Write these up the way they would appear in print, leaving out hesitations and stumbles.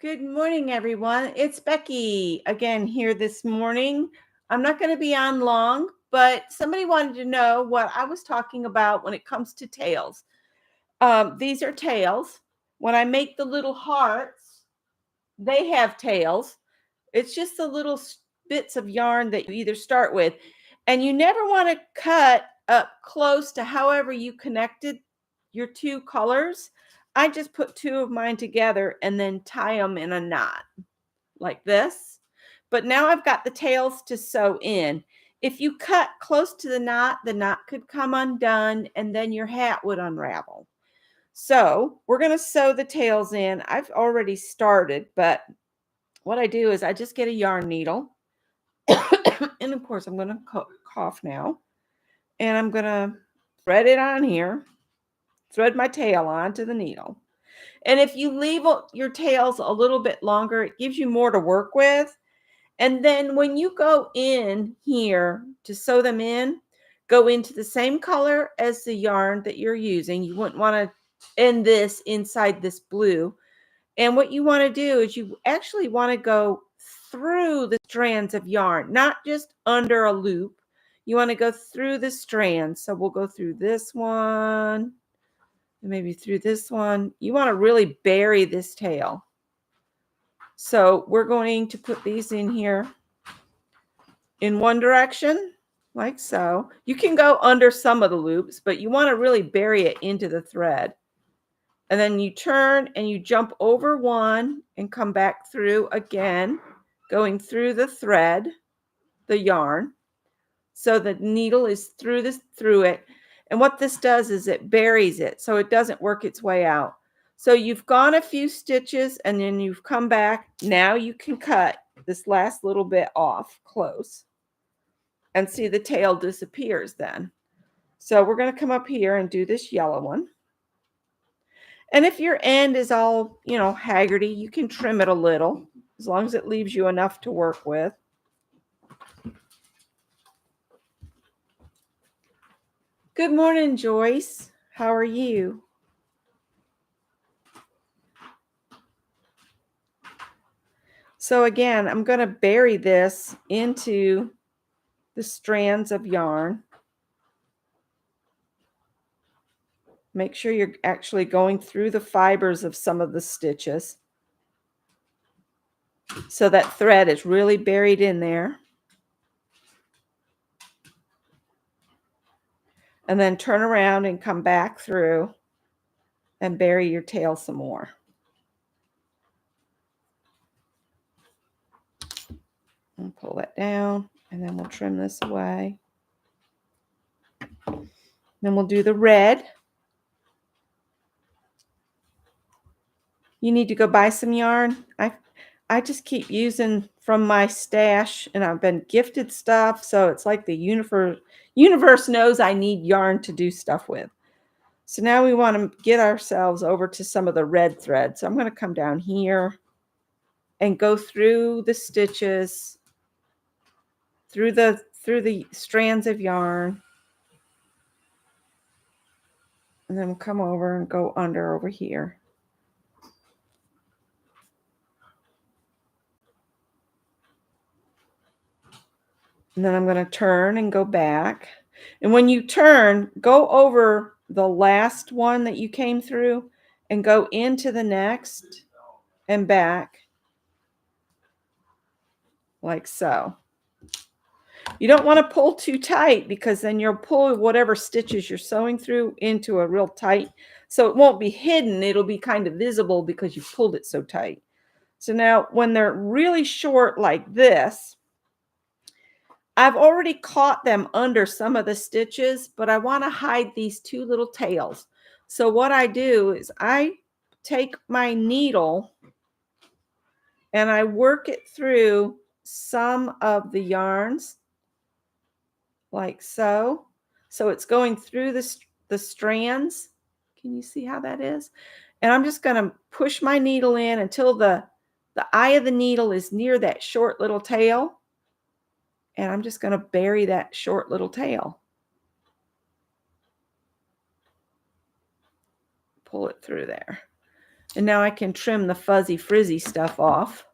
Good morning, everyone. It's Becky again here this morning. I'm not going to be on long, but somebody wanted to know what I was talking about when it comes to tails. These are tails. When I make the little hearts, they have tails. It's just the little bits of yarn that you either start with, and you never want to cut up close to however you connected your two colors. I just put two of mine together and then tie them in a knot like this. But now I've got the tails to sew in. If you cut close to the knot could come undone and then your hat would unravel. So we're going to sew the tails in. I've already started, but what I do is I just get a yarn needle. And of course, I'm going to cough now. And I'm going to thread it on here, thread my tail onto the needle. And if you leave your tails a little bit longer, it gives you more to work with. And then when you go in here to sew them in, go into the same color as the yarn that you're using. You wouldn't want to end this inside this blue. And what you want to do is you actually want to go through the strands of yarn, not just under a loop. You want to go through the strands. So we'll go through this one, and maybe through this one. You want to really bury this tail. So we're going to put these in here in one direction, like so. You can go under some of the loops, but you want to really bury it into the thread. And then you turn and you jump over one and come back through again, going through the thread, the yarn. So the needle is through it. And what this does is it buries it so it doesn't work its way out. So you've gone a few stitches and then you've come back. Now you can cut this last little bit off close and see the tail disappears then. So we're going to come up here and do this yellow one. And if your end is all, haggardy, you can trim it a little as long as it leaves you enough to work with. Good morning, Joyce. How are you? So again, I'm going to bury this into the strands of yarn. Make sure you're actually going through the fibers of some of the stitches so that thread is really buried in there. And then turn around and come back through and bury your tail some more. And pull that down, and then we'll trim this away. Then we'll do the red. You need to go buy some yarn. I just keep using from my stash, and I've been gifted stuff, so it's like the universe knows I need yarn to do stuff with. So now we want to get ourselves over to some of the red thread. So I'm going to come down here and go through the stitches, through the strands of yarn. And then we'll come over and go under over here. And then I'm going to turn and go back. And when you turn, go over the last one that you came through and go into the next and back like so. You don't want to pull too tight because then you'll pull whatever stitches you're sewing through into a real tight. So it won't be hidden. It'll be kind of visible because you pulled it so tight. So now when they're really short like this, I've already caught them under some of the stitches, but I want to hide these two little tails. So what I do is I take my needle and I work it through some of the yarns like so. So it's going through the strands. Can you see how that is? And I'm just going to push my needle in until the eye of the needle is near that short little tail. And I'm just going to bury that short little tail. Pull it through there. And now I can trim the fuzzy frizzy stuff off.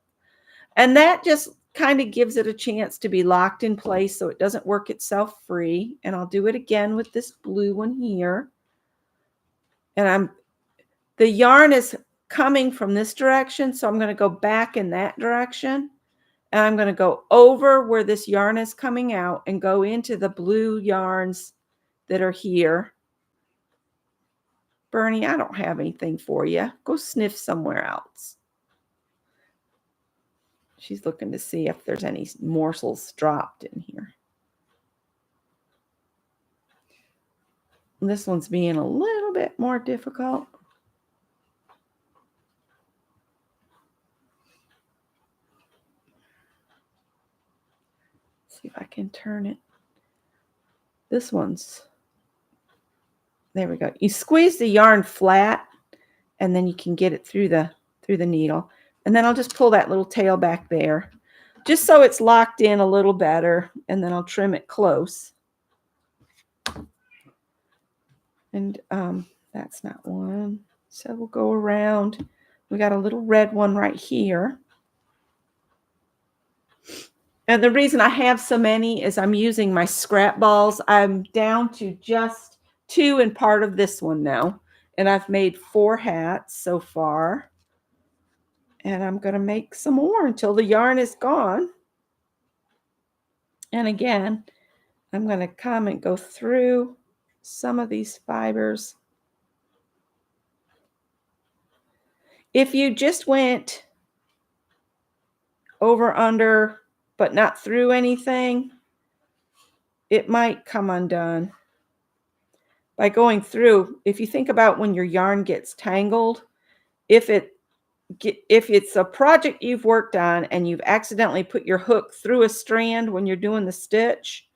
And that just kind of gives it a chance to be locked in place so it doesn't work itself free. And I'll do it again with this blue one here. And the yarn is coming from this direction, so I'm going to go back in that direction. And I'm going to go over where this yarn is coming out and go into the blue yarns that are here. Bernie, I don't have anything for you. Go sniff somewhere else. She's looking to see if there's any morsels dropped in here. This one's being a little bit more difficult. See if I can turn it. This one's, there we go. You squeeze the yarn flat and then you can get it through the needle. And then I'll just pull that little tail back there just so it's locked in a little better, and then I'll trim it close. And that's not one. So we'll go around. We got a little red one right here. And the reason I have so many is I'm using my scrap balls. I'm down to just 2 in part of this one now. And I've made 4 hats so far. And I'm going to make some more until the yarn is gone. And again, I'm going to come and go through some of these fibers. If you just went over, under, but not through anything, it might come undone. By going through, if you think about when your yarn gets tangled, if it's a project you've worked on and you've accidentally put your hook through a strand when you're doing the stitch,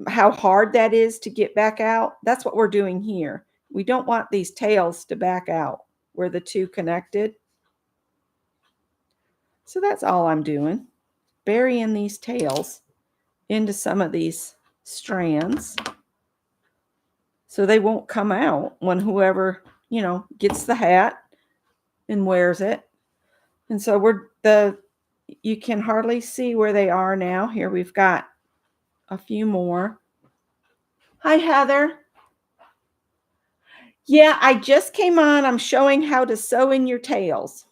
how hard that is to get back out. That's what we're doing here. We don't want these tails to back out where the 2 connected. So that's all I'm doing, burying these tails into some of these strands so they won't come out when whoever, gets the hat and wears it. And so you can hardly see where they are now. Here we've got a few more. Hi, Heather. Yeah, I just came on. I'm showing how to sew in your tails.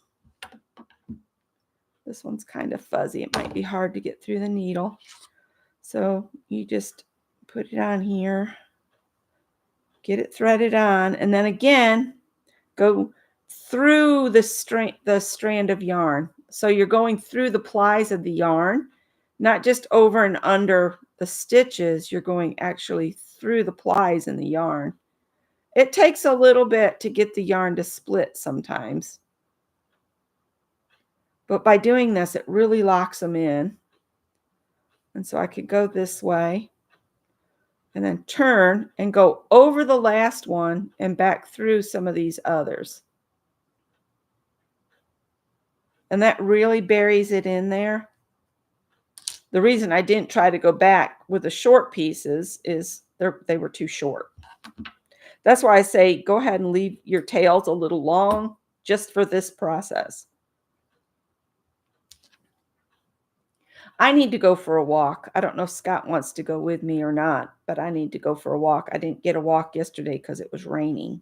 This one's kind of fuzzy. It might be hard to get through the needle. So you just put it on here, get it threaded on, and then again, go through the strand of yarn. So you're going through the plies of the yarn, not just over and under the stitches. You're going actually through the plies in the yarn. It takes a little bit to get the yarn to split sometimes. But by doing this, it really locks them in. And so I could go this way and then turn and go over the last one and back through some of these others. And that really buries it in there. The reason I didn't try to go back with the short pieces is they were too short. That's why I say go ahead and leave your tails a little long just for this process. I need to go for a walk. I don't know if Scott wants to go with me or not, but I need to go for a walk. I didn't get a walk yesterday because it was raining.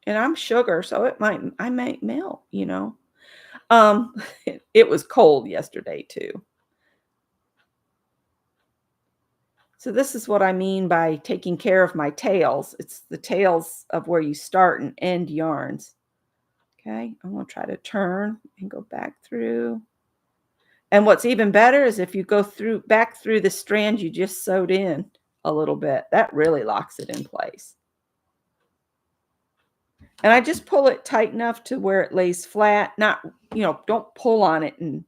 And I'm sugar, so I might melt, It was cold yesterday too. So this is what I mean by taking care of my tails. It's the tails of where you start and end yarns. Okay, I'm going to try to turn and go back through. And what's even better is if you go back through the strand you just sewed in a little bit, that really locks it in place. And I just pull it tight enough to where it lays flat. Not, don't pull on it and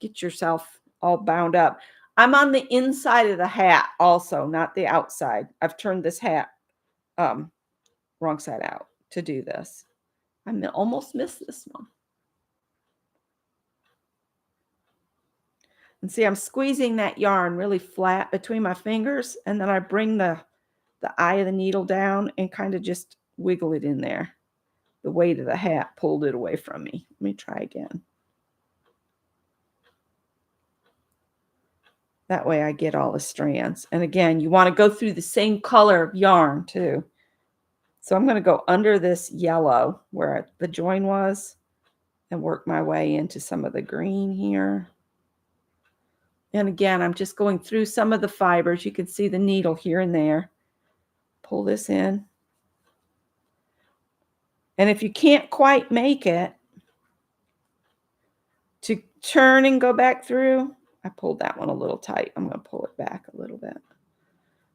get yourself all bound up. I'm on the inside of the hat also, not the outside. I've turned this hat wrong side out to do this. I almost missed this one. And see, I'm squeezing that yarn really flat between my fingers, and then I bring the eye of the needle down and kind of just wiggle it in there. The weight of the hat pulled it away from me. Let me try again. That way I get all the strands. And again, you want to go through the same color of yarn too. So I'm going to go under this yellow where the join was and work my way into some of the green here. And again, I'm just going through some of the fibers. You can see the needle here and there. Pull this in. And if you can't quite make it to turn and go back through, I pulled that one a little tight. I'm going to pull it back a little bit.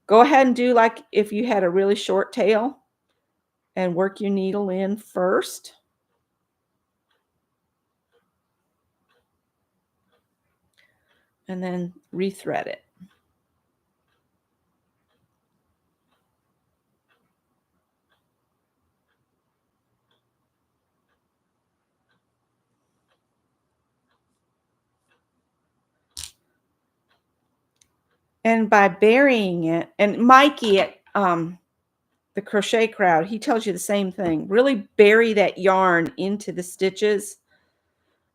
Go ahead and do like if you had a really short tail and work your needle in first. And then rethread it. And by burying it, and Mikey at the Crochet Crowd, he tells you the same thing. Really bury that yarn into the stitches.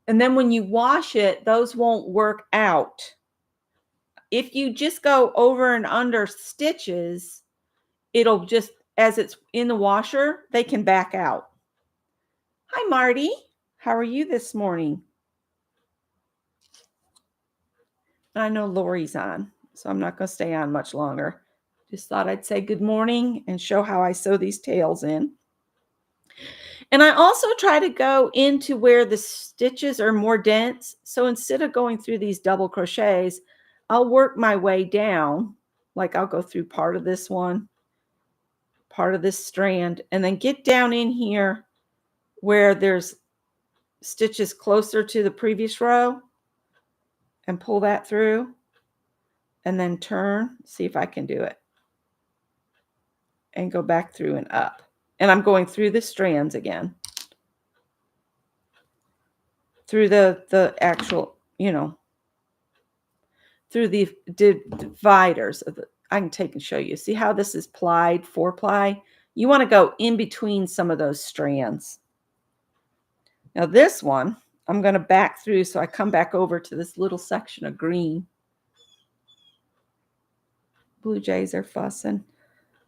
And then when you wash it, those won't work out. If you just go over and under stitches, it'll just, as it's in the washer, they can back out. Hi, Marty. How are you this morning? I know Lori's on, so I'm not going to stay on much longer. Just thought I'd say good morning and show how I sew these tails in. And I also try to go into where the stitches are more dense. So instead of going through these double crochets, I'll work my way down. Like I'll go through part of this one, part of this strand, and then get down in here where there's stitches closer to the previous row and pull that through and then turn, see if I can do it, and go back through and up. And I'm going through the strands again, through the actual, through the dividers of the, I can take and show you. See how this is plied, 4-ply? You want to go in between some of those strands. Now this one, I'm going to back through, so I come back over to this little section of green. Blue jays are fussing.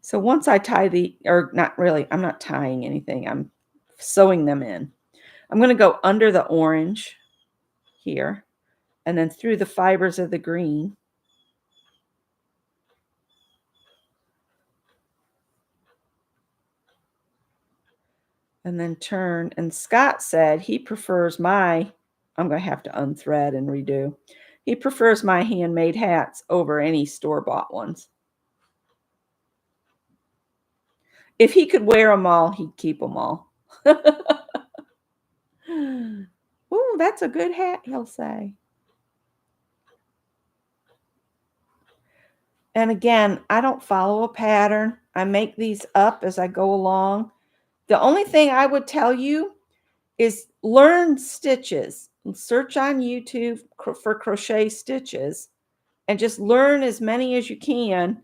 So once I tie or not really, I'm not tying anything. I'm sewing them in. I'm going to go under the orange here and then through the fibers of the green. And then turn. And Scott said he prefers I'm going to have to unthread and redo. He prefers my handmade hats over any store-bought ones. If he could wear them all, he'd keep them all. Ooh, that's a good hat, he'll say. And again, I don't follow a pattern. I make these up as I go along. The only thing I would tell you is learn stitches. Search on YouTube for crochet stitches and just learn as many as you can.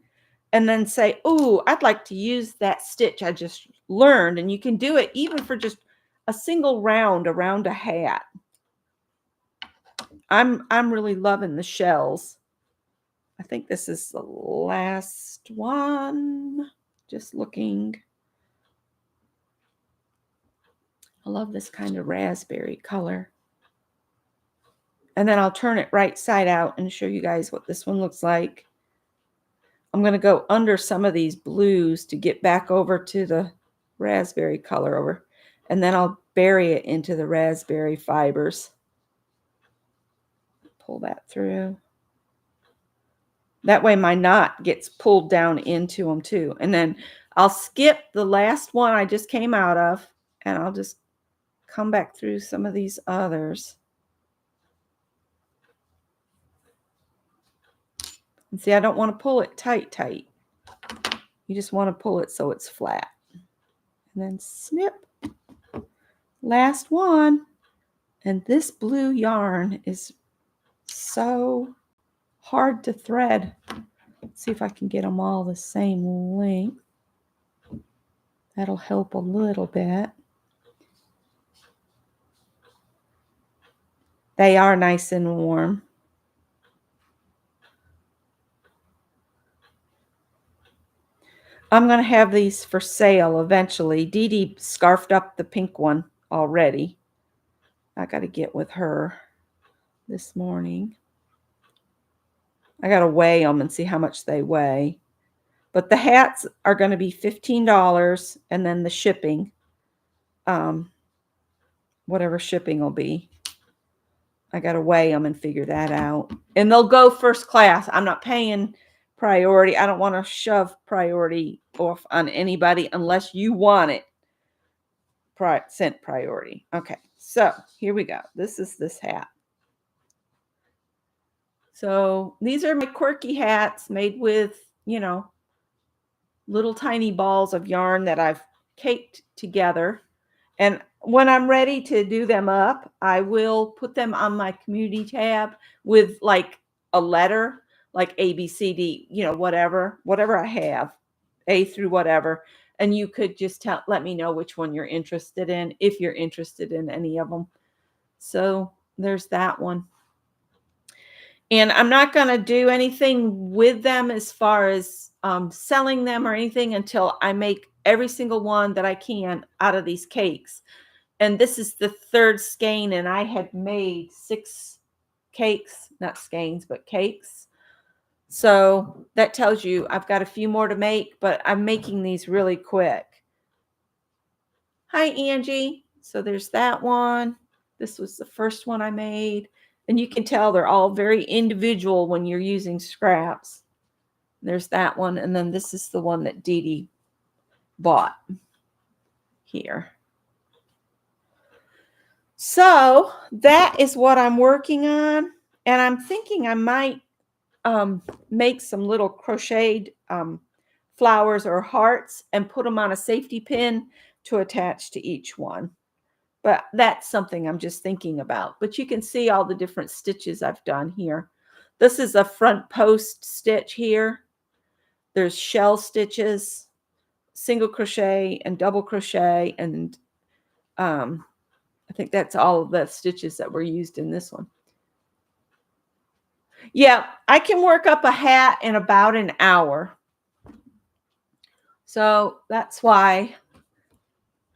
And then say, oh, I'd like to use that stitch I just learned. And you can do it even for just a single round around a hat. I'm really loving the shells. I think this is the last one. Just looking. I love this kind of raspberry color. And then I'll turn it right side out and show you guys what this one looks like. I'm going to go under some of these blues to get back over to the raspberry color over. And then I'll bury it into the raspberry fibers. Pull that through. That way my knot gets pulled down into them too. And then I'll skip the last one I just came out of, and I'll just come back through some of these others. And see, I don't want to pull it tight. You just want to pull it so it's flat. And then snip. Last one. And this blue yarn is so hard to thread. Let's see if I can get them all the same length. That'll help a little bit. They are nice and warm. I'm going to have these for sale eventually. Dee Dee scarfed up the pink one already. I got to get with her this morning. I got to weigh them and see how much they weigh. But the hats are going to be $15, and then the shipping, whatever shipping will be. I got to weigh them and figure that out. And they'll go first class. I'm not paying priority. I don't want to shove priority off on anybody unless you want it. Sent priority. Okay, so here we go. This is this hat. So these are my quirky hats made with, little tiny balls of yarn that I've caked together. And when I'm ready to do them up, I will put them on my community tab with like a letter, like A, B, C, D, whatever I have, A through whatever. And you could just let me know which one you're interested in, if you're interested in any of them. So there's that one. And I'm not going to do anything with them as far as selling them or anything until I make every single one that I can out of these cakes. And this is the third skein, and I had made 6 cakes, not skeins, but cakes. So that tells you I've got a few more to make, but I'm making these really quick. Hi, Angie. So there's that one. This was the first one I made. And you can tell they're all very individual when you're using scraps. There's that one. And then this is the one that Dee Dee bought here. So that is what I'm working on. And I'm thinking I might make some little crocheted flowers or hearts and put them on a safety pin to attach to each one. But that's something I'm just thinking about. But you can see all the different stitches I've done here. This is a front post stitch here. There's shell stitches, single crochet and double crochet. And I think that's all of the stitches that were used in this one. Yeah, I can work up a hat in about an hour. So that's why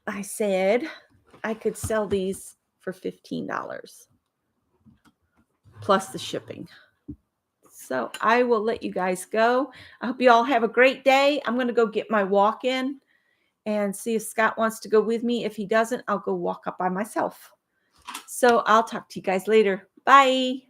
I said I could sell these for $15 plus the shipping. So I will let you guys go. I hope you all have a great day. I'm going to go get my walk in and see if Scott wants to go with me. If he doesn't, I'll go walk up by myself. So I'll talk to you guys later. Bye.